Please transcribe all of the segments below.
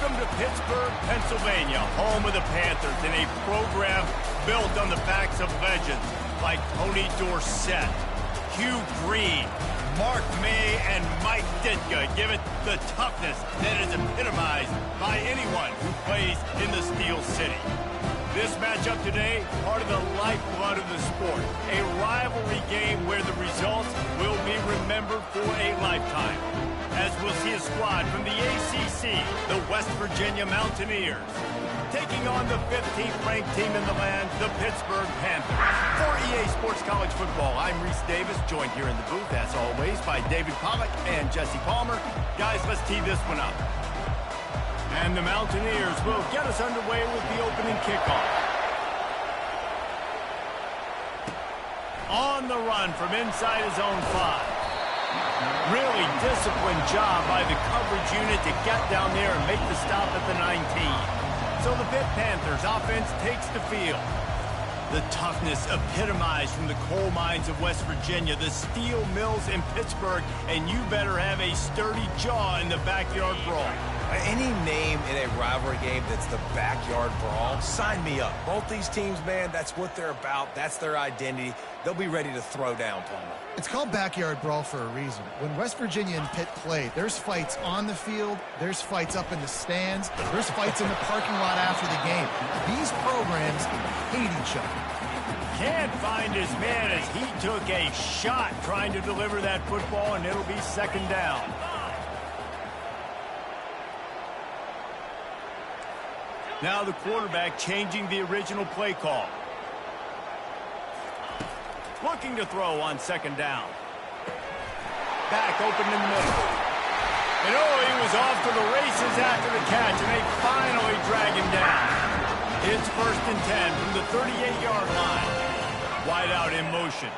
Welcome to Pittsburgh, Pennsylvania, home of the Panthers, and a program built on the backs of legends like Tony Dorsett, Hugh Green, Mark May, and Mike Ditka. Give it the toughness that is epitomized by anyone who plays in the Steel City. This matchup today, part of the lifeblood of the sport, a rivalry game where the results will be remembered for a lifetime. As we'll see a squad from the ACC, the West Virginia Mountaineers, taking on the 15th ranked team in the land, the Pittsburgh Panthers. For EA Sports College Football, I'm Reese Davis, joined here in the booth, as always, by David Pollack and Jesse Palmer. Guys, let's tee this one up. And the Mountaineers will get us underway with the opening kickoff. On the run from inside his own 5. Really disciplined job by the coverage unit to get down there and make the stop at the 19. So the Pitt Panthers offense takes the field. The toughness epitomized from the coal mines of West Virginia, the steel mills in Pittsburgh, and you better have a sturdy jaw in the backyard brawl. Any name in a rivalry game that's the backyard brawl, sign me up. Both these teams, man, that's what they're about. That's their identity. They'll be ready to throw down, Palmer. It's called backyard brawl for a reason. When West Virginia and Pitt play, there's fights on the field, there's fights up in the stands, there's fights in the parking lot after the game. These programs hate each other. Can't find his man as he took a shot trying to deliver that football, and it'll be second down. Now the quarterback changing the original play call. Looking to throw on second down. Back open in the middle. And he was off to the races after the catch, and they finally drag him down. It's 1st and 10 from the 38-yard line. Wide out in motion.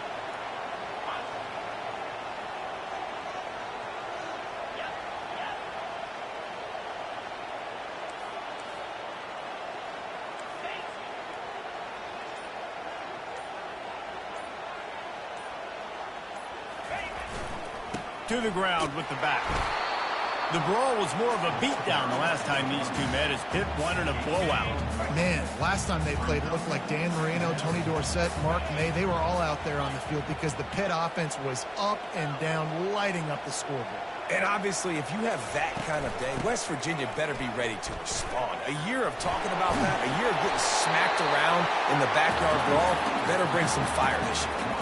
To the ground with the back. The brawl was more of a beatdown the last time these two met as Pitt wanted a blowout. Man, last time they played, it looked like Dan Marino, Tony Dorsett, Mark May, they were all out there on the field because the Pitt offense was up and down, lighting up the scoreboard. And obviously, if you have that kind of day, West Virginia better be ready to respond. A year of talking about that, a year of getting smacked around in the backyard brawl, better bring some fire this year.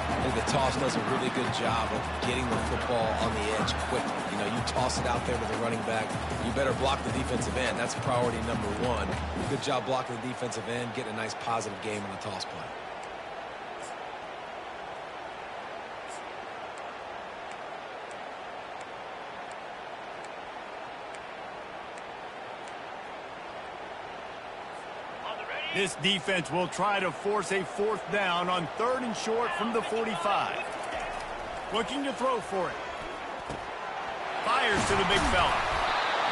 I think the toss does a really good job of getting the football on the edge quickly. You know, you toss it out there to the running back, you better block the defensive end. That's priority number 1. Good job blocking the defensive end, getting a nice positive game on the toss play. This defense will try to force a 4th down on 3rd and short from the 45. Looking to throw for it. Fires to the big fella.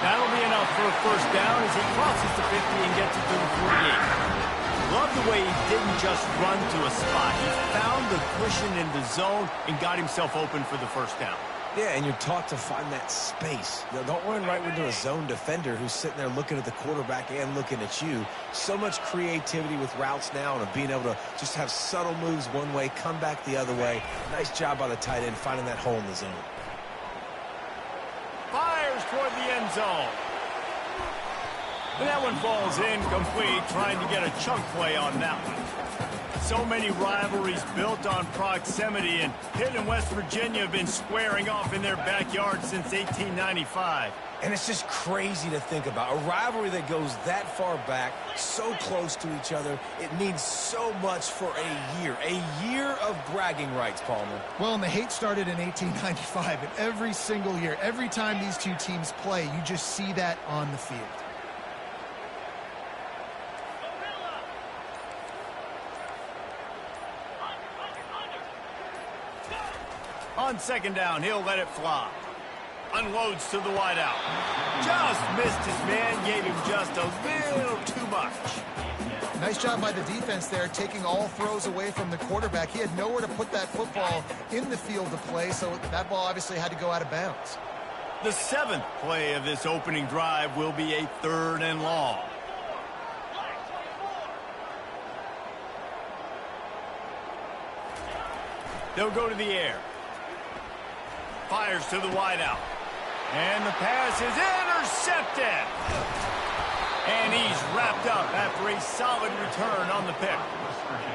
That'll be enough for a 1st down as he crosses the 50 and gets it to the 48. Love the way he didn't just run to a spot. He found the cushion in the zone and got himself open for the 1st down. Yeah, and you're taught to find that space. You know, don't run right into a zone defender who's sitting there looking at the quarterback and looking at you. So much creativity with routes now and being able to just have subtle moves one way, come back the other way. Nice job by the tight end finding that hole in the zone. Fires toward the end zone. And that one falls incomplete, trying to get a chunk play on that one. So many rivalries built on proximity, and Pitt and West Virginia have been squaring off in their backyard since 1895. And it's just crazy to think about. A rivalry that goes that far back, so close to each other. It means so much for a year of bragging rights, Palmer. Well, and the hate started in 1895, and every single year, every time these two teams play, you just see that on the field. On second down, he'll let it fly. Unloads to the wideout. Just missed his man, gave him just a little too much. Nice job by the defense there, taking all throws away from the quarterback. He had nowhere to put that football in the field to play, so that ball obviously had to go out of bounds. The 7th play of this opening drive will be a 3rd and long. They'll go to the air. Fires to the wideout. And the pass is intercepted. And he's wrapped up after a solid return on the pick.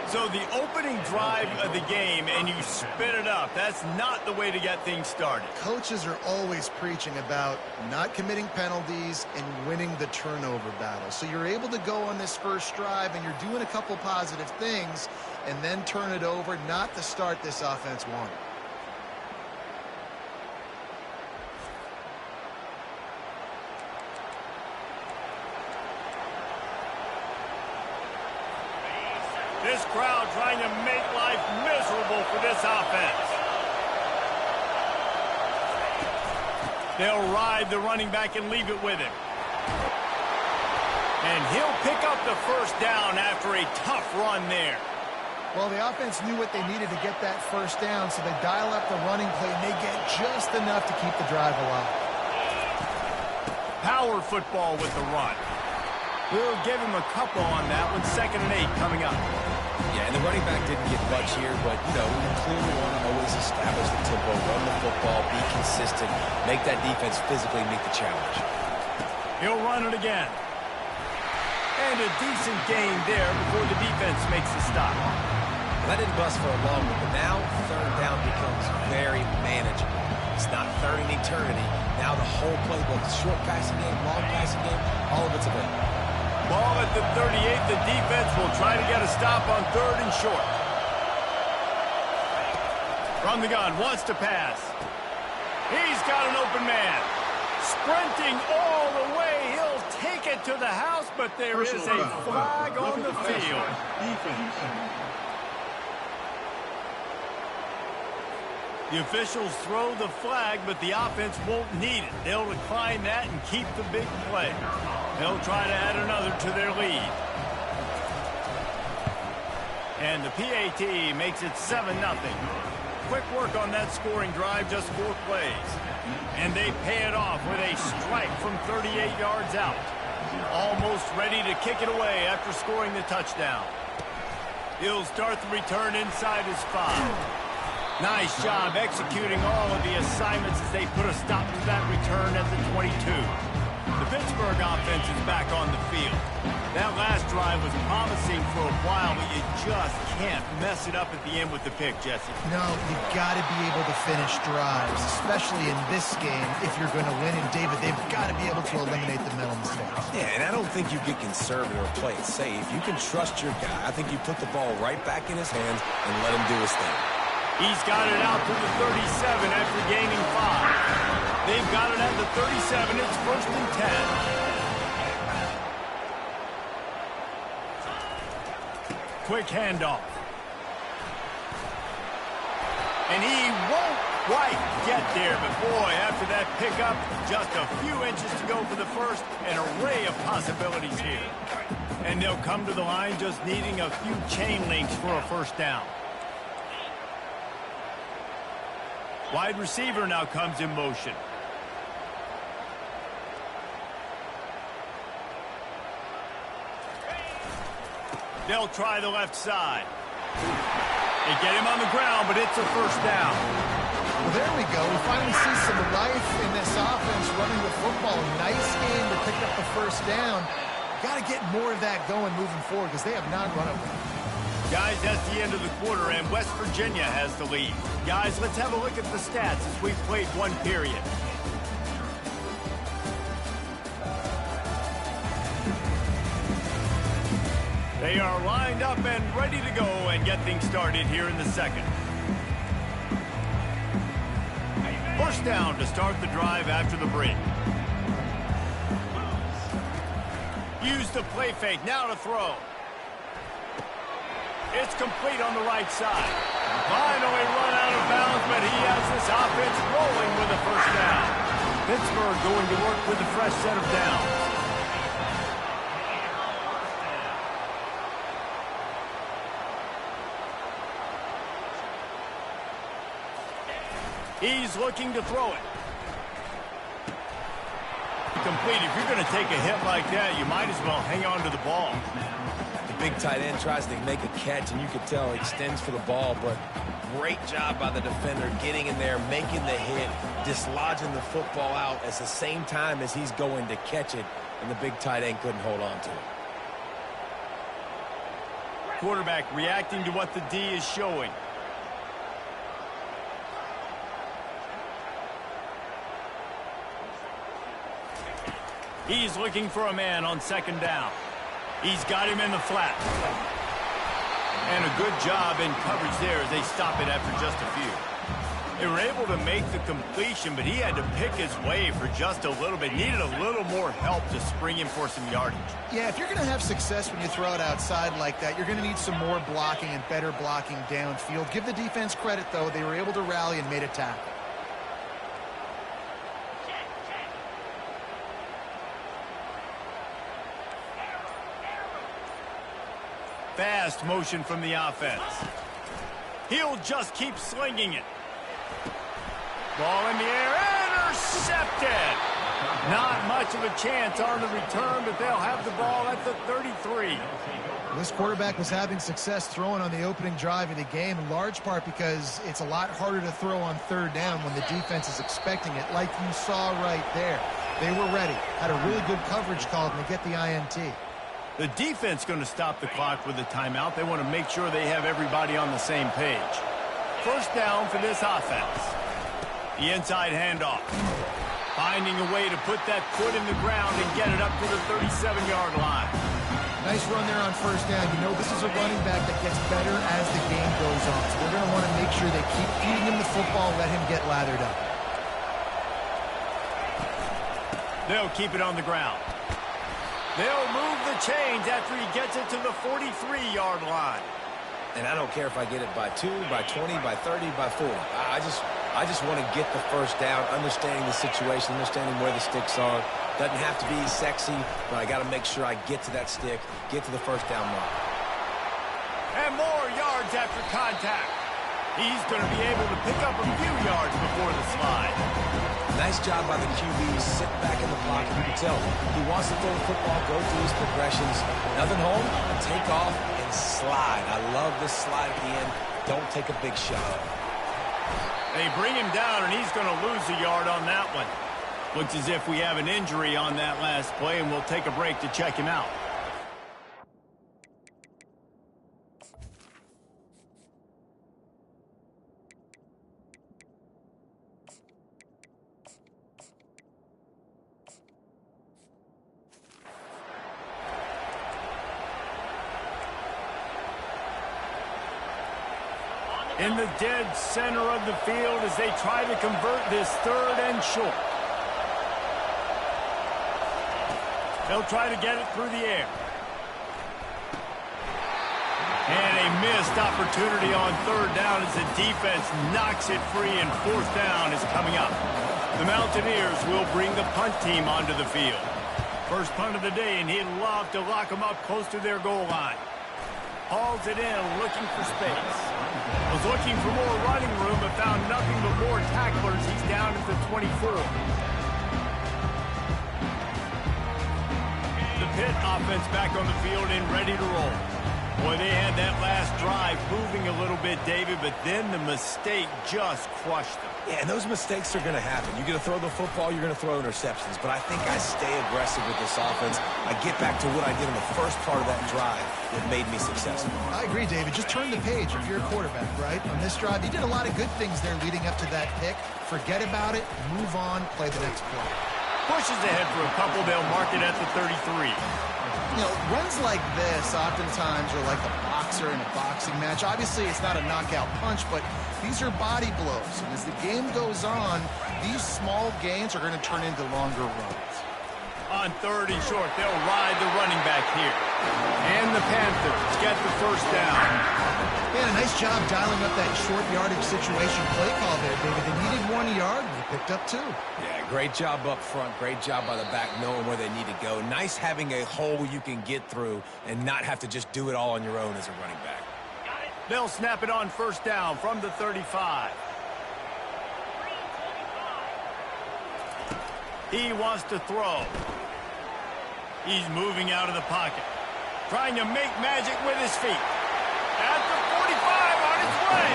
So the opening drive of the game, and you spit it up. That's not the way to get things started. Coaches are always preaching about not committing penalties and winning the turnover battle. So you're able to go on this first drive, and you're doing a couple positive things, and then turn it over, not to start this offense wanting. This crowd trying to make life miserable for this offense. They'll ride the running back and leave it with him. And he'll pick up the first down after a tough run there. Well, the offense knew what they needed to get that first down, so they dial up the running play, and they get just enough to keep the drive alive. Power football with the run. We'll give him a couple on that one. 2nd and 8 coming up. Yeah, and the running back didn't get much here, but, you know, we clearly want to always establish the tempo, run the football, be consistent, make that defense physically meet the challenge. He'll run it again. And a decent gain there before the defense makes the stop. That didn't bust for a long one, but now 3rd down becomes very manageable. It's not 3rd and eternity. Now the whole playbook, short passing game, long passing game, all of it's available. Ball at the 38. The defense will try to get a stop on 3rd and short. From the gun, wants to pass. He's got an open man. Sprinting all the way. He'll take it to the house, but there is a flag on the field. The officials throw the flag, but the offense won't need it. They'll decline that and keep the big play. They'll try to add another to their lead. And the PAT makes it 7-0. Quick work on that scoring drive, just 4 plays. And they pay it off with a strike from 38 yards out. Almost ready to kick it away after scoring the touchdown. He'll start the return inside his 5. Nice job executing all of the assignments as they put a stop to that return at the 22. The Pittsburgh offense is back on the field. That last drive was promising for a while, but you just can't mess it up at the end with the pick, Jesse. No, you've got to be able to finish drives, especially in this game if you're going to win. And, David, they've got to be able to eliminate the mental mistakes. Yeah, and I don't think you get conservative or play it safe. You can trust your guy. I think you put the ball right back in his hands and let him do his thing. He's got it out to the 37 after gaining 5. They've got it at the 37. It's 1st and 10. Quick handoff. And he won't quite get there, but boy, after that pickup, just a few inches to go for the first. An array of possibilities here. And they'll come to the line just needing a few chain links for a first down. Wide receiver now comes in motion. They'll try the left side. They get him on the ground, but it's a first down. Well, there we go. We finally see some life in this offense running the football. Nice game to pick up the first down. Got to get more of that going moving forward because they have not run it well. Guys, that's the end of the quarter, and West Virginia has the lead. Guys, let's have a look at the stats as we've played 1 period. They are lined up and ready to go and get things started here in the 2nd. First down to start the drive after the break. Use the play fake, now to throw. It's complete on the right side. Finally run out of bounds, but he has this offense rolling with a first down. Pittsburgh going to work with a fresh set of downs. He's looking to throw it. complete. If you're going to take a hit like that, you might as well hang on to the ball. The big tight end tries to make a catch, and you could tell he extends for the ball, but great job by the defender getting in there, making the hit, dislodging the football out at the same time as he's going to catch it, and the big tight end couldn't hold on to it. Quarterback reacting to what the D is showing. He's looking for a man on second down. He's got him in the flat. And a good job in coverage there as they stop it after just a few. They were able to make the completion, but he had to pick his way for just a little bit. Needed a little more help to spring him for some yardage. Yeah, if you're going to have success when you throw it outside like that, you're going to need some more blocking and better blocking downfield. Give the defense credit, though. They were able to rally and made a tackle. Fast motion from the offense. He'll just keep slinging it. Ball in the air, intercepted. Not much of a chance on the return, but they'll have the ball at the 33. This quarterback was having success throwing on the opening drive of the game, in large part because it's a lot harder to throw on third down when the defense is expecting it, like you saw right there. They were ready, had a really good coverage call, and they get the INT. The defense going to stop the clock with a timeout. They want to make sure they have everybody on the same page. First down for this offense. The inside handoff. Finding a way to put that foot in the ground and get it up to the 37-yard line. Nice run there on first down. You know, this is a running back that gets better as the game goes on. So they're going to want to make sure they keep feeding him the football, let him get lathered up. They'll keep it on the ground. They'll move the chains after he gets it to the 43-yard line. And I don't care if I get it by 2, by 20, by 30, by 40. I just want to get the first down, understanding the situation, understanding where the sticks are. Doesn't have to be sexy, but I got to make sure I get to that stick, get to the first down mark. And more yards after contact. He's going to be able to pick up a few yards before the slide. Nice job by the QB, sit back in the pocket. You can tell he wants to throw the football, go through his progressions. Nothing home, take off and slide. I love this slide at the end. Don't take a big shot. They bring him down, and he's going to lose a yard on that one. Looks as if we have an injury on that last play, and we'll take a break to check him out. In the dead center of the field as they try to convert this third and short. They'll try to get it through the air. And a missed opportunity on third down as the defense knocks it free, and fourth down is coming up. The Mountaineers will bring the punt team onto the field. First punt of the day, and he'd love to lock them up close to their goal line. Hauls it in, looking for space. Was looking for more running room, but found nothing but more tacklers. He's down at the 24. The Pitt offense back on the field and ready to roll. Boy, they had that last drive moving a little bit, David, but then the mistake just crushed them. Yeah, and those mistakes are going to happen. You're going to throw the football, you're going to throw interceptions. But I think I stay aggressive with this offense. I get back to what I did in the first part of that drive that made me successful. I agree, David. Just turn the page if you're a quarterback, right? On this drive, you did a lot of good things there leading up to that pick. Forget about it, move on, play the next play. Pushes ahead for a couple. They'll mark it at the 33. You know, runs like this oftentimes are like a boxer in a boxing match. Obviously, it's not a knockout punch, but these are body blows. And as the game goes on, these small gains are going to turn into longer runs. On third and short, they'll ride the running back here. And the Panthers get the first down. Yeah, nice job dialing up that short yardage situation play call there, David. They needed 1 yard, and they picked up 2. Yeah, great job up front. Great job by the back knowing where they need to go. Nice having a hole you can get through and not have to just do it all on your own as a running back. They'll snap it on first down from the 35. He wants to throw. He's moving out of the pocket. Trying to make magic with his feet. At the 45 on his way.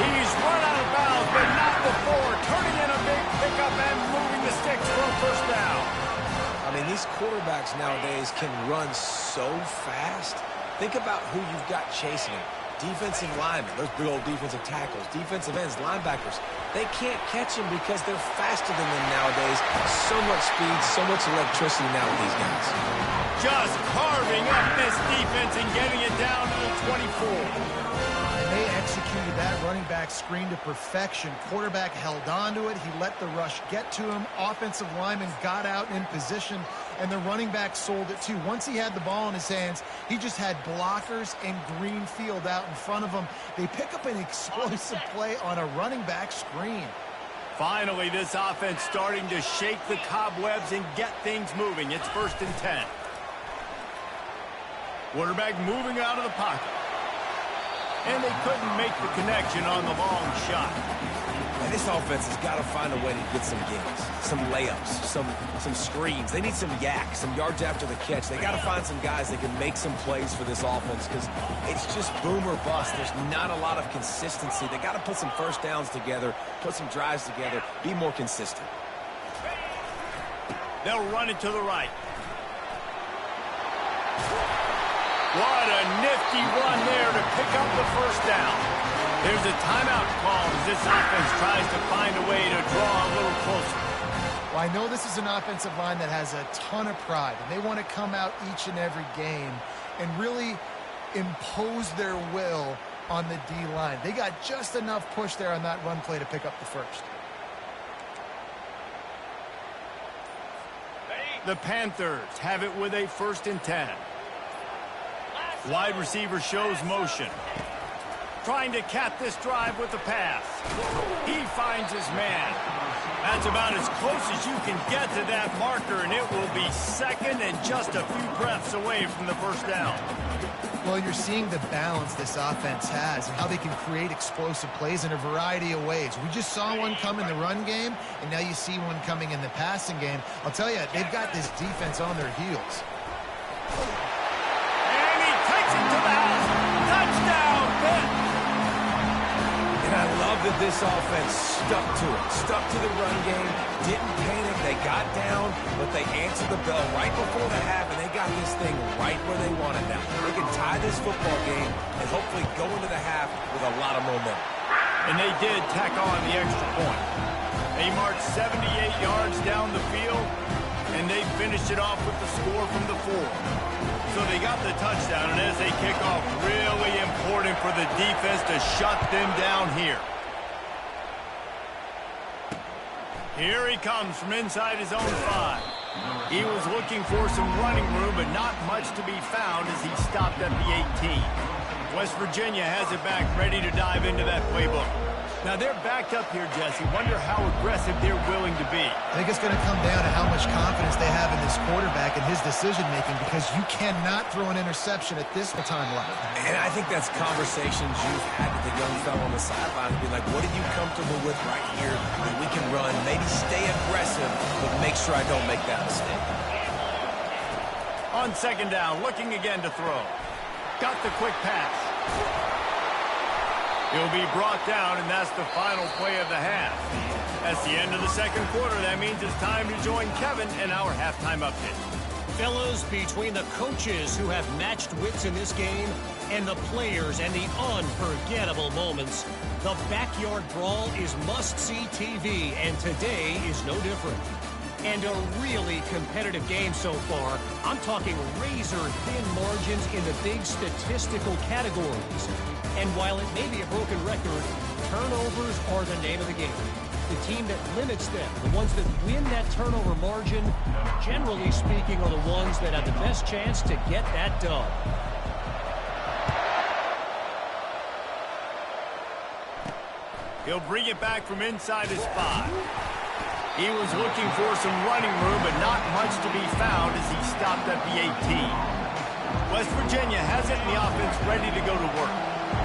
He's run out of bounds, but not before. Turning in a big pickup and moving the sticks for a first down. I mean, these quarterbacks nowadays can run so fast. Think about who you've got chasing him. Defensive linemen, those big old defensive tackles, defensive ends, linebackers. They can't catch him because they're faster than them nowadays. So much speed, so much electricity now with these guys. Just carving up this defense and getting it down to the 24. And they executed that running back screen to perfection. Quarterback held on to it. He let the rush get to him. Offensive lineman got out in position, and the running back sold it too. Once he had the ball in his hands, he just had blockers and green field out in front of him. They pick up an explosive play on a running back screen. Finally, this offense starting to shake the cobwebs and get things moving. It's 1st and 10. Quarterback moving out of the pocket. And they couldn't make the connection on the long shot. And this offense has got to find a way to get some gains, some layups, some screens. They need some yak, some yards after the catch. They got to find some guys that can make some plays for this offense because it's just boom or bust. There's not a lot of consistency. They got to put some first downs together, put some drives together, be more consistent. They'll run it to the right. What a nifty run there to pick up the first down. There's a timeout call as this offense tries to find a way to draw a little closer. Well, I know this is an offensive line that has a ton of pride, and they want to come out each and every game and really impose their will on the D-line. They got just enough push there on that run play to pick up the first. The Panthers have it with a 1st and 10. Wide receiver shows motion. Trying to cap this drive with the pass. He finds his man. That's about as close as you can get to that marker, and it will be 2nd and just a few breaths away from the first down. Well, you're seeing the balance this offense has and how they can create explosive plays in a variety of ways. We just saw one come in the run game, and now you see one coming in the passing game. I'll tell you, they've got this defense on their heels. And he takes it to the house. Touchdown, Pitt. And I love that this offense stuck to it, stuck to the run game, didn't panic. They got down, but they answered the bell right before the half, and they got this thing right where they want it now. They can tie this football game and hopefully go into the half with a lot of momentum. And they did tack on the extra point. They marched 78 yards down the field, and they finished it off with the score from the 4. So they got the touchdown, and as they kick off, really important for the defense to shut them down here. Here he comes from inside his own 5. He was looking for some running room, but not much to be found as he stopped at the 18. West Virginia has it back, ready to dive into that playbook. Now they're backed up here, Jesse. Wonder how aggressive they're willing to be. I think it's going to come down to how much confidence they have in this quarterback and his decision-making, because you cannot throw an interception at this time left. And I think that's conversations you've had with the young fellow on the sideline and be like, what are you comfortable with right here that we can run? Maybe stay aggressive, but make sure I don't make that mistake. On 2nd down, looking again to throw. Got the quick pass. He'll be brought down, and that's the final play of the half. That's the end of the 2nd quarter. That means it's time to join Kevin in our halftime update. Fellas, between the coaches who have matched wits in this game and the players and the unforgettable moments, the backyard brawl is must-see TV, and today is no different. And a really competitive game so far. I'm talking razor-thin margins in the big statistical categories. And while it may be a broken record, turnovers are the name of the game. The team that limits them, the ones that win that turnover margin, generally speaking, are the ones that have the best chance to get that done. He'll bring it back from inside his 5. He was looking for some running room, but not much to be found as he stopped at the 18. West Virginia has it, and the offense ready to go to work.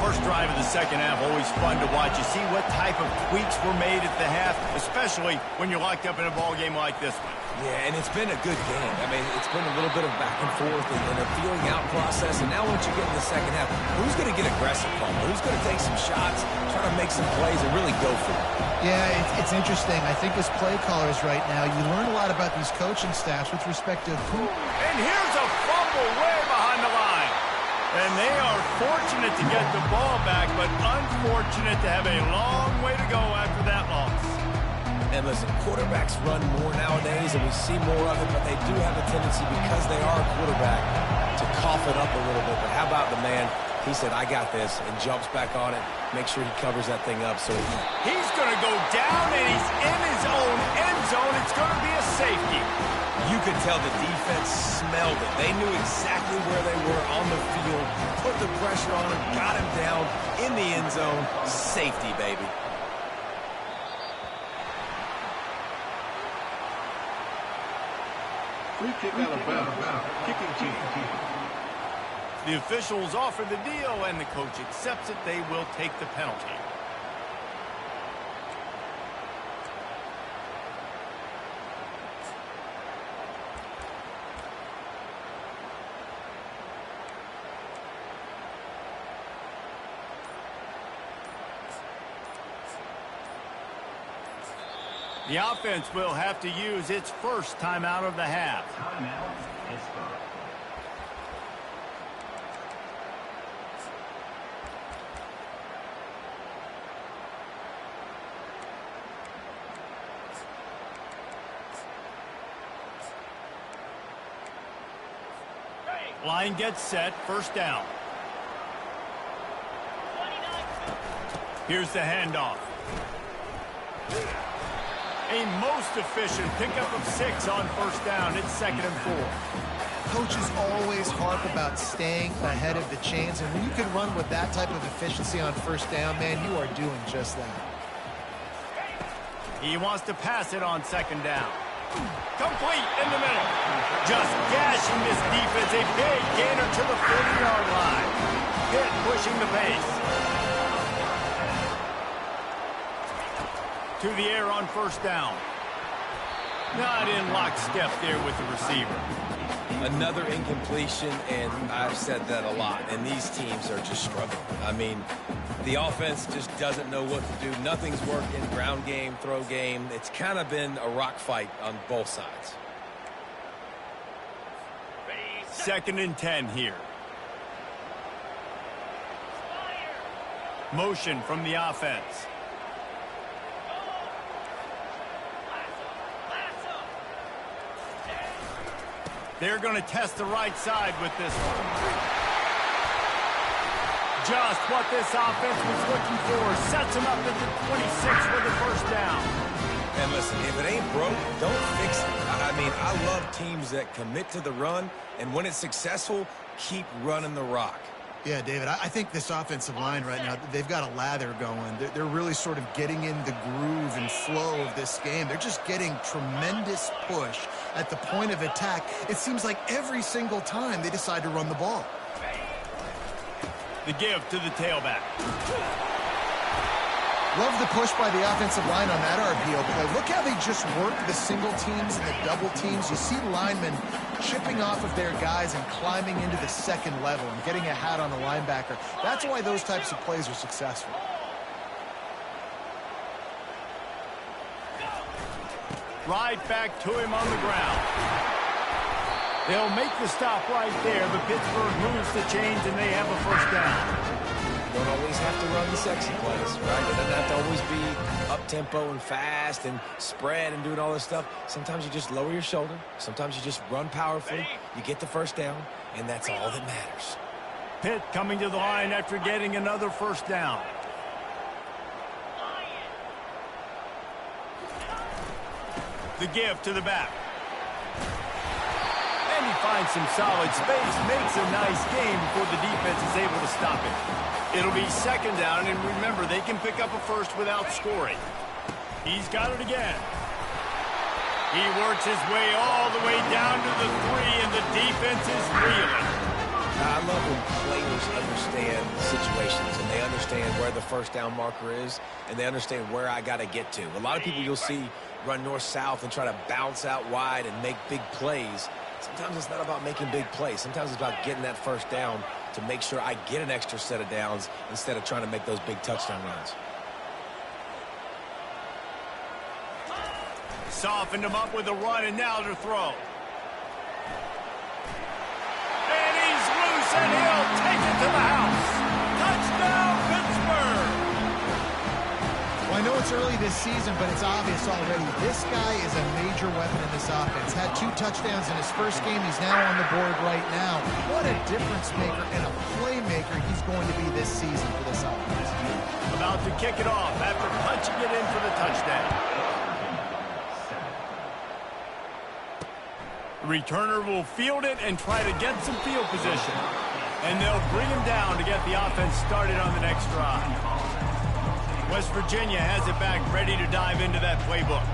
First drive of the second half, always fun to watch. You see what type of tweaks were made at the half, especially when you're locked up in a ball game like this one. Yeah, and it's been a good game. I mean, it's been a little bit of back and forth and a feeling out process. And now once you get in the second half, who's going to get aggressive, Paul? Who's going to take some shots, try to make some plays, and really go for it? Yeah, it's interesting. I think as play callers right now, you learn a lot about these coaching staffs with respect to who. And here's a fumble way behind the line. And they are fortunate to get the ball back, but unfortunate to have a long way to go after that loss. And listen, quarterbacks run more nowadays, and we see more of it, but they do have a tendency, because they are a quarterback, to cough it up a little bit. But how about the man? He said, I got this, and jumps back on it, make sure he covers that thing up. So he's going to go down, and he's in his own end zone. It's going to be a safety. You could tell the defense smelled it. They knew exactly where they were on the field, put the pressure on him, got him down in the end zone. Safety, baby. Free kick out of bounds. Kicking team. The officials offer the deal, and the coach accepts it. They will take the penalty. The offense will have to use its first timeout of the half. Timeout, Pittsburgh. Line gets set, first down. Here's the handoff. A most efficient pickup of 6 on first down. It's 2nd and 4. Coaches always harp about staying ahead of the chains, and when you can run with that type of efficiency on first down, man, you are doing just that. He wants to pass it on 2nd down. Complete in the middle. Just gashing this defense. A big gainer to the 40-yard line. Pitt pushing the pace. To the air on first down. Not in lockstep there with the receiver. Another incompletion, and I've said that a lot, and these teams are just struggling. I mean, the offense just doesn't know what to do. Nothing's working. Ground game, throw game. It's kind of been a rock fight on both sides. 2nd and 10 here. Motion from the offense. They're going to test the right side with this one. Just what this offense was looking for. Sets them up at the 26 for the first down. And listen, if it ain't broke, don't fix it. I mean, I love teams that commit to the run, and when it's successful, keep running the rock. Yeah, David, I think this offensive line right now, they've got a lather going. They're really sort of getting in the groove and flow of this game. They're just getting tremendous push at the point of attack. It seems like every single time they decide to run the ball. The give to the tailback. Love the push by the offensive line on that RPO play. Look how they just work the single teams and the double teams. You see linemen chipping off of their guys and climbing into the second level and getting a hat on the linebacker. That's why those types of plays are successful. Right back to him on the ground. They'll make the stop right there, but Pittsburgh moves the chains and they have a first down. You don't always have to run the sexy plays, right? It doesn't have to always be up-tempo and fast and spread and doing all this stuff. Sometimes you just lower your shoulder. Sometimes you just run powerfully. You get the first down, and that's all that matters. Pitt coming to the line after getting another first down. The give to the back. And he finds some solid space, makes a nice game before the defense is able to stop it. It'll be second down, and remember, they can pick up a first without scoring. He's got it again. He works his way all the way down to the 3, and the defense is reeling. I love when players understand situations and they understand where the first down marker is and they understand where I got to get to. A lot of people you'll see run north-south and try to bounce out wide and make big plays. Sometimes it's not about making big plays. Sometimes it's about getting that first down to make sure I get an extra set of downs instead of trying to make those big touchdown runs. Softened him up with a run, and now to throw. And he's loose, and he'll take it to the house. Touchdown, Pittsburgh! Well, I know it's early this season, but it's obvious already. This guy is a major weapon in this offense. Had 2 touchdowns in his first game. He's now on the board right now. What a difference maker and a playmaker he's going to be this season for this offense. About to kick it off after punching it in for the touchdown. The returner will field it and try to get some field position. And they'll bring him down to get the offense started on the next drive. West Virginia has it back ready to dive into that playbook.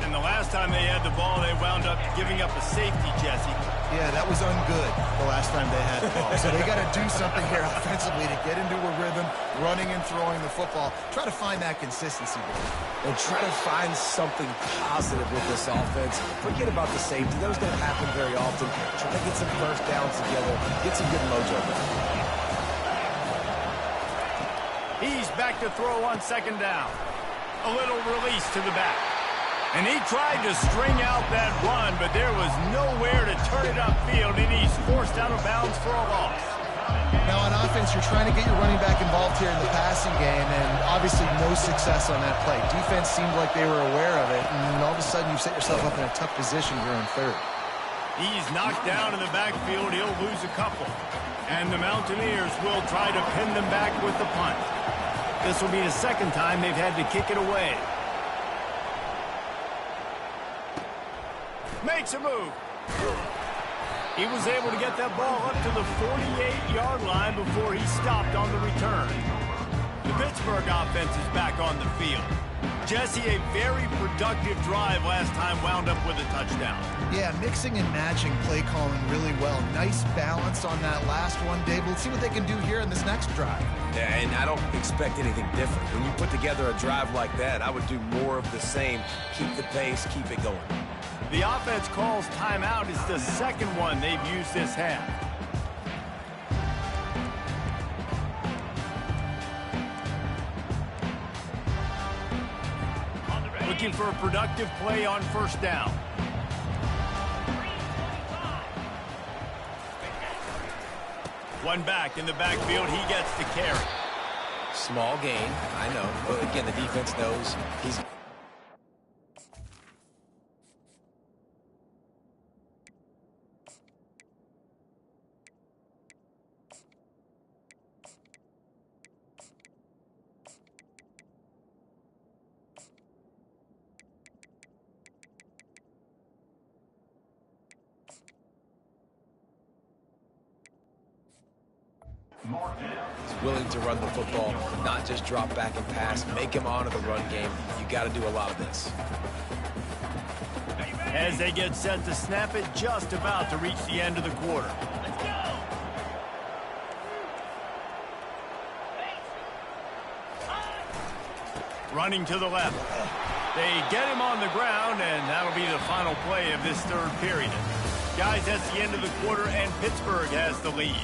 And the last time they had the ball, they wound up giving up a safety, Jesse. Yeah, that was ungood the last time they had the ball. So they got to do something here offensively to get into a rhythm, running and throwing the football. Try to find that consistency there. And try to find something positive with this offense. Forget about the safety. Those don't happen very often. Try to get some first downs together. Get some good mojo there. He's back to throw on second down. A little release to the back. And he tried to string out that run, but there was nowhere to turn it upfield, and he's forced out of bounds for a loss. Now on offense, you're trying to get your running back involved here in the passing game, and obviously no success on that play. Defense seemed like they were aware of it, and all of a sudden you set yourself up in a tough position here on third. He's knocked down in the backfield. He'll lose a couple. And the Mountaineers will try to pin them back with the punt. This will be the second time they've had to kick it away. Makes a move. He was able to get that ball up to the 48-yard line before he stopped on the return. The Pittsburgh offense is back on the field. Jesse, a very productive drive last time wound up with a touchdown. Yeah, mixing and matching play calling really well. Nice balance on that last one, Dave. Let's see what they can do here in this next drive. Yeah, and I don't expect anything different. When you put together a drive like that, I would do more of the same. Keep the pace, keep it going. The offense calls timeout. It's the second one they've used this half. Looking for a productive play on first down. One back in the backfield. He gets the carry. Small gain, I know. But again, the defense knows he's... He's willing to run the football, not just drop back and pass. Make him honor the run game. You got to do a lot of this. As they get set to snap it, just about to reach the end of the quarter. Running to the left. They get him on the ground, and that'll be the final play of this third period. Guys, that's the end of the quarter, and Pittsburgh has the lead.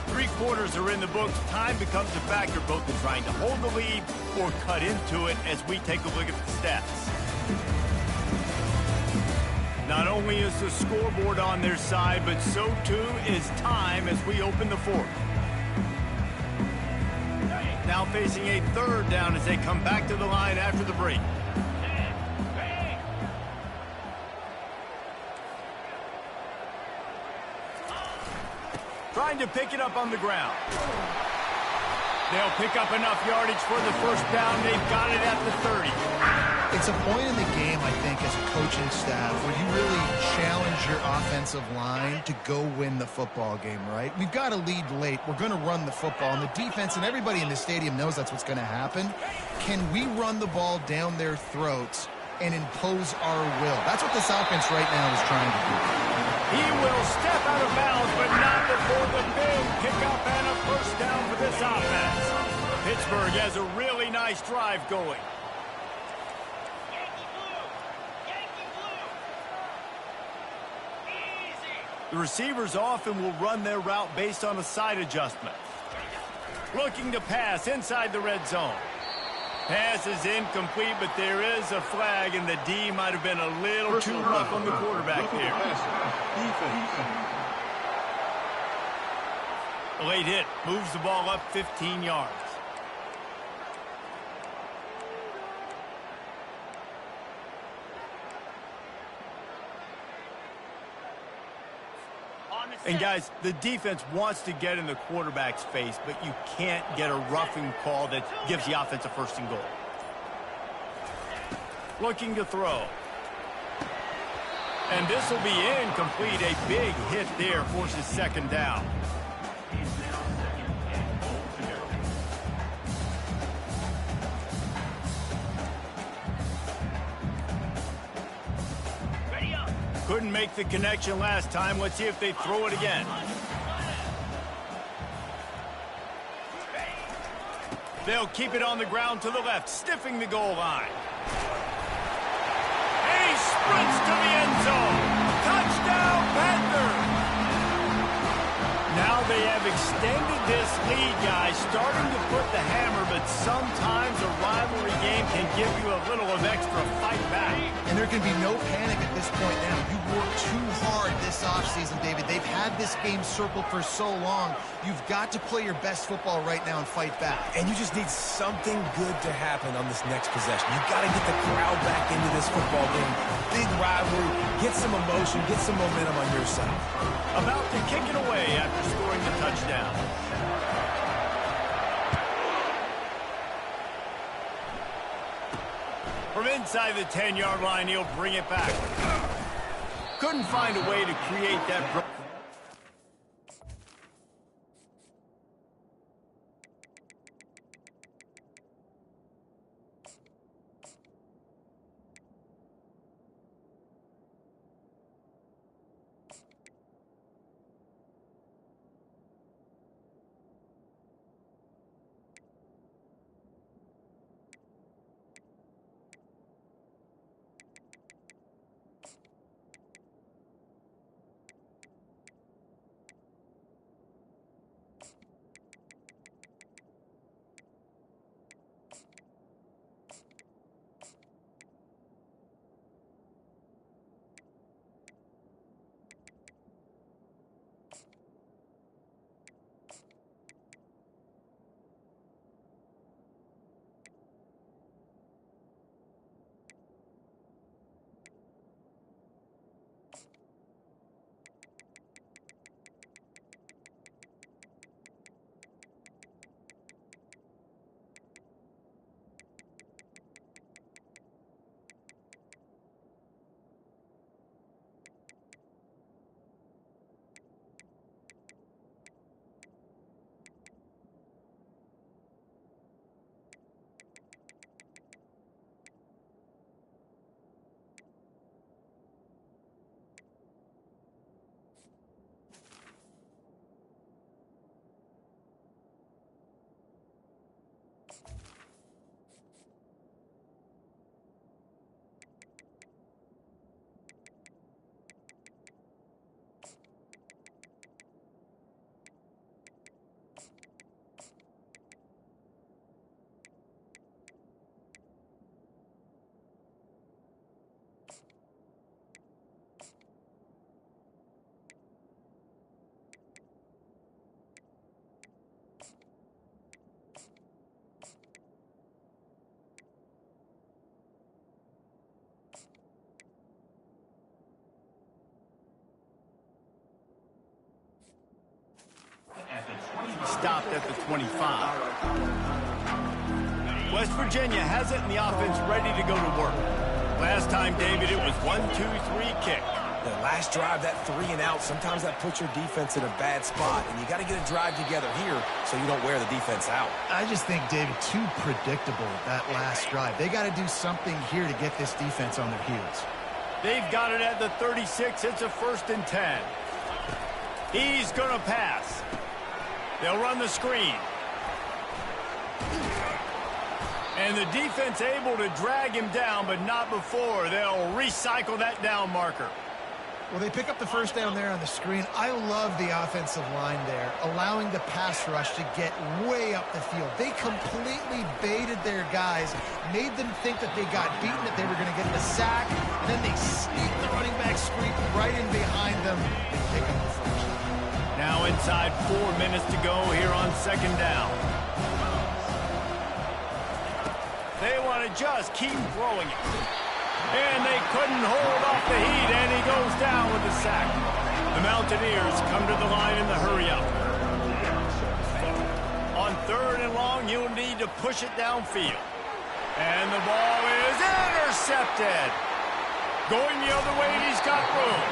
3 quarters are in the books. Time becomes a factor both in trying to hold the lead or cut into it as we take a look at the stats. Not only is the scoreboard on their side, but so too is time as we open the fourth. Now facing a third down as they come back to the line after the break. Trying to pick it up on the ground. They'll pick up enough yardage for the first down. They've got it at the 30. It's a point in the game, I think, as a coaching staff, where you really challenge your offensive line to go win the football game, right? We've got to lead late. We're going to run the football. And the defense and everybody in the stadium knows that's what's going to happen. Can we run the ball down their throats and impose our will? That's what this offense right now is trying to do. He will step out of bounds, but not before the big pickup and a first down for this offense. Pittsburgh has a really nice drive going. The receivers often will run their route based on a side adjustment. Looking to pass inside the red zone. Pass is incomplete, but there is a flag, and the D might have been a little too rough on the quarterback there. A late hit moves the ball up 15 yards. And guys, the defense wants to get in the quarterback's face, but you can't get a roughing call that gives the offense a first and goal. Looking to throw. And this will be incomplete. A big hit there forces second down. Couldn't make the connection last time. Let's see if they throw it again. They'll keep it on the ground to the left, stiffing the goal line. And he sprints to the end zone. Touchdown, Panthers! Now they have extended this lead, guys, starting to put the hammer, but sometimes a rivalry game can give you a little of extra fight back. And there can be no panic at this point now. You worked too hard this offseason, David. They've had this game circled for so long. You've got to play your best football right now and fight back. And you just need something good to happen on this next possession. You've got to get the crowd back into this football game. Big rivalry. Get some emotion. Get some momentum on your side. About to kick it away after scoring the touchdown. From inside the 10-yard line, he'll bring it back. Couldn't find a way to create that. Stopped at the 25. West Virginia has it, and the offense ready to go to work. Last time, David, it was 1-2-3 kick. The last drive, that 3 and out, sometimes that puts your defense in a bad spot, and you got to get a drive together here so you don't wear the defense out. I just think, David, too predictable that last drive. They got to do something here to get this defense on their heels. They've got it at the 36. It's a 1st and 10. He's going to pass. They'll run the screen. And the defense able to drag him down, but not before. They'll recycle that down marker. Well, they pick up the 1st down there on the screen. I love the offensive line there, allowing the pass rush to get way up the field. They completely baited their guys, made them think that they got beaten, that they were going to get the sack, and then they sneak the running back screen right in behind them and pick up the 1st. Now inside 4 minutes to go here on 2nd down. They want to just keep throwing it. And they couldn't hold off the heat, and he goes down with the sack. The Mountaineers come to the line in the hurry-up. On 3rd and long, you'll need to push it downfield. And the ball is intercepted. Going the other way, and he's got room.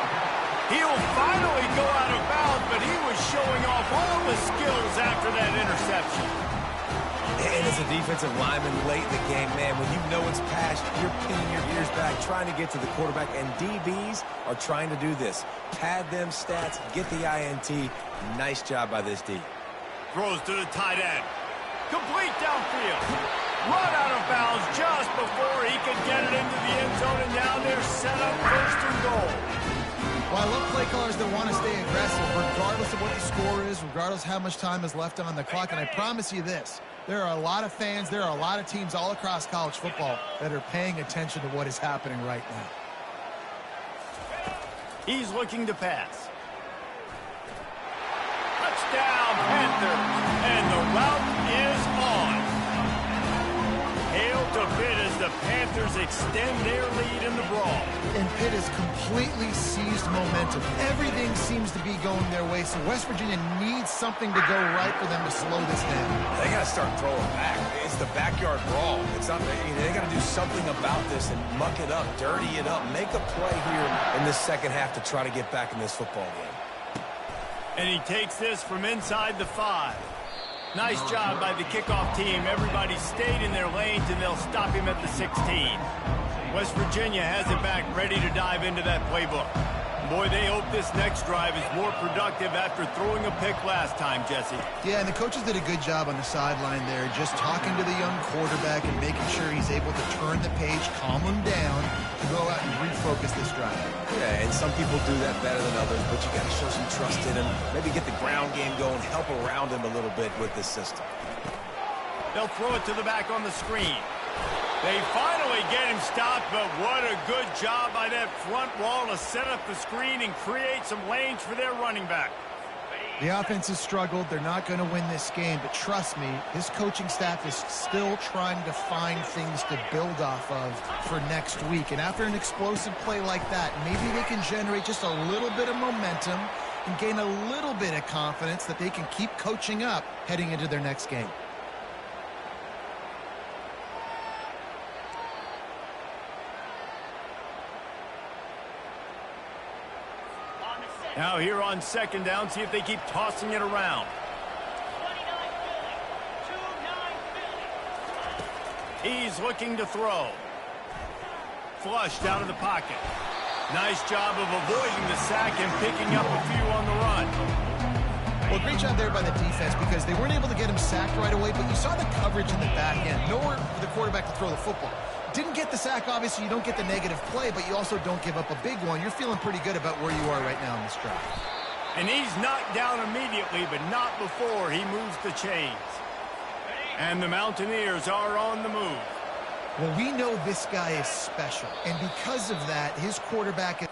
He'll finally go out of bounds, but he was showing off all the skills after that interception. And as a defensive lineman late in the game, man, when you know it's past, you're pinning your ears back, trying to get to the quarterback, and DBs are trying to do this. Pad them stats, get the INT. Nice job by this D. Throws to the tight end. Complete downfield. Run out of bounds just before he could get it into the end zone, and now they're set up 1st and goal. Well, I love play callers that want to stay aggressive, regardless of what the score is, regardless of how much time is left on the clock. And I promise you this, there are a lot of fans, there are a lot of teams all across college football that are paying attention to what is happening right now. He's looking to pass. Touchdown, Panthers. And the route is on. Hail to Pitt as the Panthers extend their lead in the brawl. And Pitt has completely seized momentum. Everything seems to be going their way, so West Virginia needs something to go right for them to slow this down. They got to start throwing back. It's the backyard brawl. It's not. They got to do something about this and muck it up, dirty it up, make a play here in the 2nd half to try to get back in this football game. And he takes this from inside the 5. Nice job by the kickoff team. Everybody stayed in their lanes, and they'll stop him at the 16. West Virginia has it back, ready to dive into that playbook. Boy, they hope this next drive is more productive after throwing a pick last time, Jesse. Yeah, and the coaches did a good job on the sideline there, just talking to the young quarterback and making sure he's able to turn the page, calm him down, to go out and refocus this drive. Yeah, and some people do that better than others, but you got to show some trust in him, maybe get the ground game going, help around him a little bit with this system. They'll throw it to the back on the screen. They finally get him stopped, but what a good job by that front wall to set up the screen and create some lanes for their running back. The offense has struggled. They're not going to win this game, but trust me, this coaching staff is still trying to find things to build off of for next week. And after an explosive play like that, maybe they can generate just a little bit of momentum and gain a little bit of confidence that they can keep coaching up heading into their next game. Now here on 2nd down, see if they keep tossing it around. He's looking to throw. Flushed out of the pocket. Nice job of avoiding the sack and picking up a few on the run. Well, great job there by the defense because they weren't able to get him sacked right away, but you saw the coverage in the back end. Nowhere for the quarterback to throw the football. Didn't get the sack, obviously. You don't get the negative play, but you also don't give up a big one. You're feeling pretty good about where you are right now in this drive. And he's knocked down immediately, but not before he moves the chains. And the Mountaineers are on the move. Well, we know this guy is special, and because of that, his quarterback is...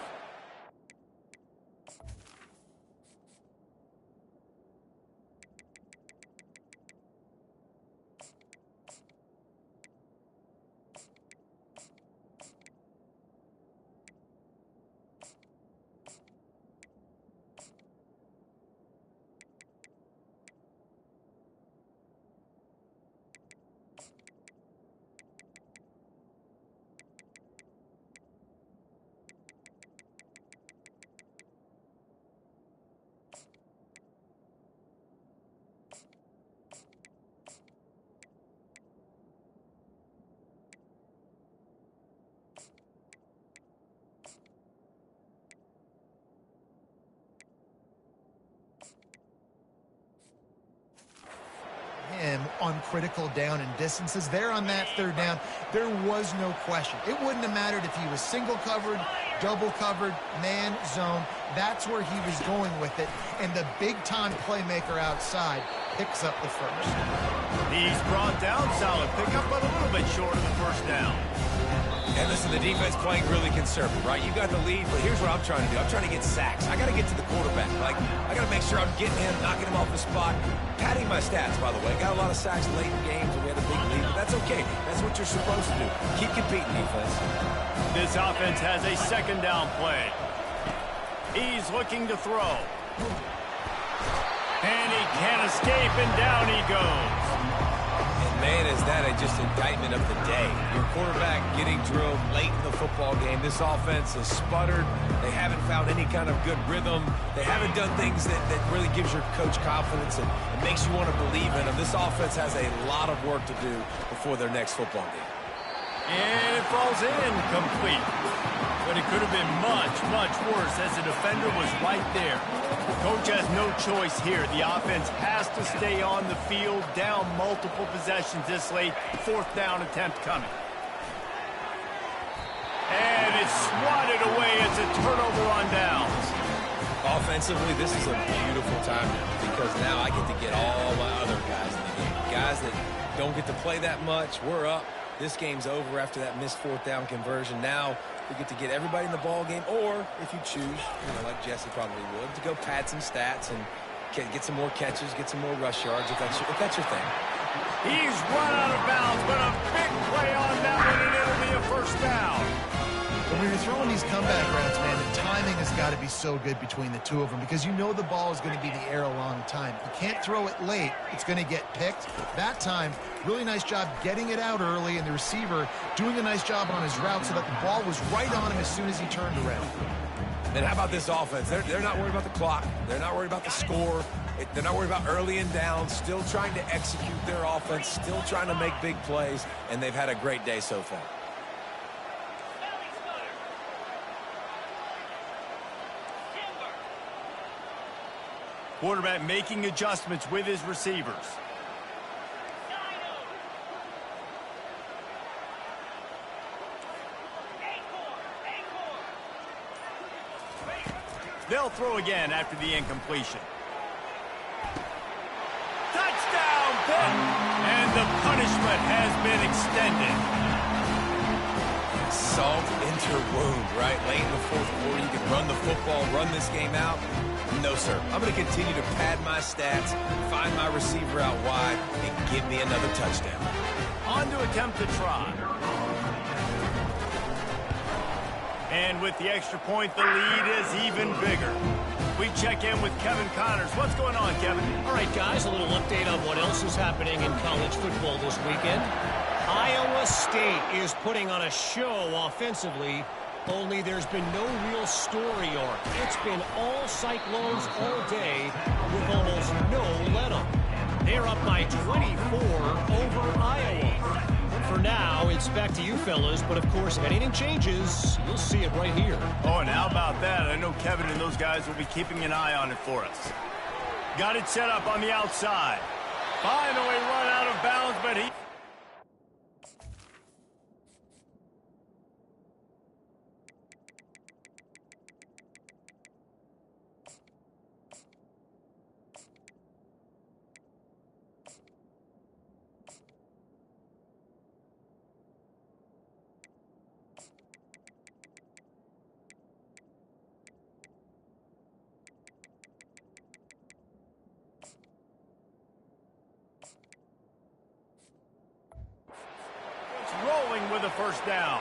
critical down and distances. There on that third down, there was no question. It wouldn't have mattered if he was single covered, double covered, man, zone. That's where he was going with it. And the big-time playmaker outside picks up the first. He's brought down solid pickup, but a little bit short of the first down. And listen, the defense playing really conservative, right? You got the lead, but here's what I'm trying to do. I'm trying to get sacks. I got to get to the quarterback. Like, I got to make sure I'm getting him, knocking him off the spot. Padding my stats, by the way. Got a lot of sacks late in games, and we had a big lead, but that's okay. That's what you're supposed to do. Keep competing, defense. This offense has a second down play. He's looking to throw. And he can't escape, and down he goes. Man, is that just indictment of the day. Your quarterback getting drilled late in the football game. This offense has sputtered. They haven't found any kind of good rhythm. They haven't done things that really gives your coach confidence and makes you want to believe in them. This offense has a lot of work to do before their next football game. And it falls in complete. But it could have been much, much worse as the defender was right there. Coach has no choice here. The offense has to stay on the field, down multiple possessions this late. Fourth down attempt coming. And it's swatted away. It's a turnover on downs. Offensively, this is a beautiful time now because now I get to get all my other guys in the game. Guys that don't get to play that much. We're up. This game's over after that missed fourth down conversion. Now we get to get everybody in the ball game, or if you choose, like Jesse probably would, to go pad some stats and get some more catches, get some more rush yards if that's your thing. He's run out of bounds, but a big play on that one, and it'll be a first down. When you're throwing these comeback routes, man, the timing has got to be so good between the two of them because you know the ball is going to be in the air a long time. You can't throw it late. It's going to get picked. That time, really nice job getting it out early, and the receiver doing a nice job on his route so that the ball was right on him as soon as he turned around. And how about this offense? They're not worried about the clock. They're not worried about the score. They're not worried about early and down. Still trying to execute their offense. Still trying to make big plays, and they've had a great day so far. Quarterback making adjustments with his receivers. They'll throw again after the incompletion. Touchdown, Pitt! And the punishment has been extended. Salt into your wound, right? Late in the fourth quarter, you can run the football, run this game out. No, sir. I'm going to continue to pad my stats, find my receiver out wide, and give me another touchdown. On to attempt to try. And with the extra point, the lead is even bigger. We check in with Kevin Connors. What's going on, Kevin? All right, guys, a little update on what else is happening in college football this weekend. Iowa State is putting on a show offensively, only there's been no real story arc. It's been all Cyclones all day with almost no let-up. They're up by 24 over Iowa. For now, it's back to you fellas, but of course, if anything changes, you'll see it right here. Oh, and how about that? I know Kevin and those guys will be keeping an eye on it for us. Got it set up on the outside. Finally run out of bounds, but he... rolling with a first down.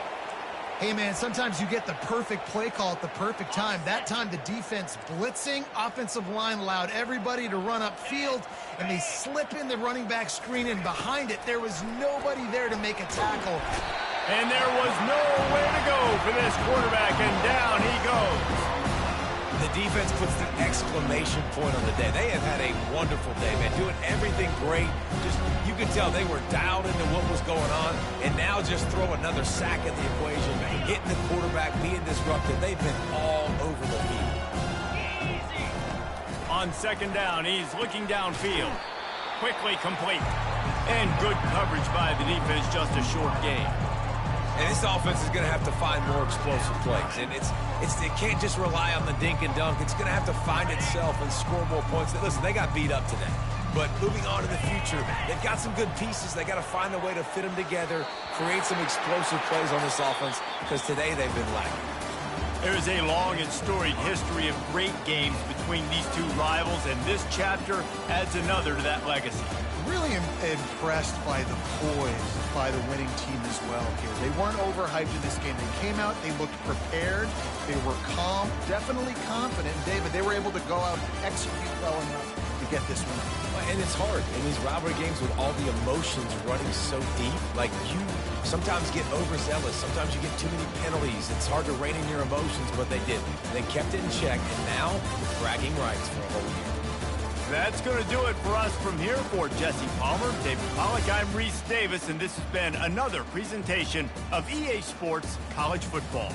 Hey, man, sometimes you get the perfect play call at the perfect time. That time, the defense blitzing, offensive line allowed everybody to run upfield, and they slip in the running back screen, and behind it, there was nobody there to make a tackle. And there was nowhere to go for this quarterback, and down he goes. The defense puts the exclamation point on the day. They have had a wonderful day, man, doing everything great. Just, you could tell they were dialed into what was going on, and now just throw another sack in the equation, hitting the quarterback, being disruptive. They've been all over the field. On second down, he's looking downfield. quickly complete. And good coverage by the defense, just a short gain. And this offense is going to have to find more explosive plays. And it can't just rely on the dink and dunk. It's going to have to find itself and score more points. Listen, they got beat up today. But moving on in the future, they've got some good pieces. They got to find a way to fit them together, create some explosive plays on this offense, because today they've been lacking. There is a long and storied history of great games between these two rivals, and this chapter adds another to that legacy. Really impressed by the poise by the winning team as well here. They weren't overhyped in this game. They came out, they looked prepared, they were calm, definitely confident. And David, they were able to go out and execute well enough to get this win. And it's hard in these rivalry games with all the emotions running so deep. Like, you sometimes get overzealous. Sometimes you get too many penalties. It's hard to rein in your emotions, but they did. They kept it in check, and now bragging rights for a whole year. That's going to do it for us from here. For Jesse Palmer, David Pollack, I'm Reese Davis, and this has been another presentation of EA Sports College Football.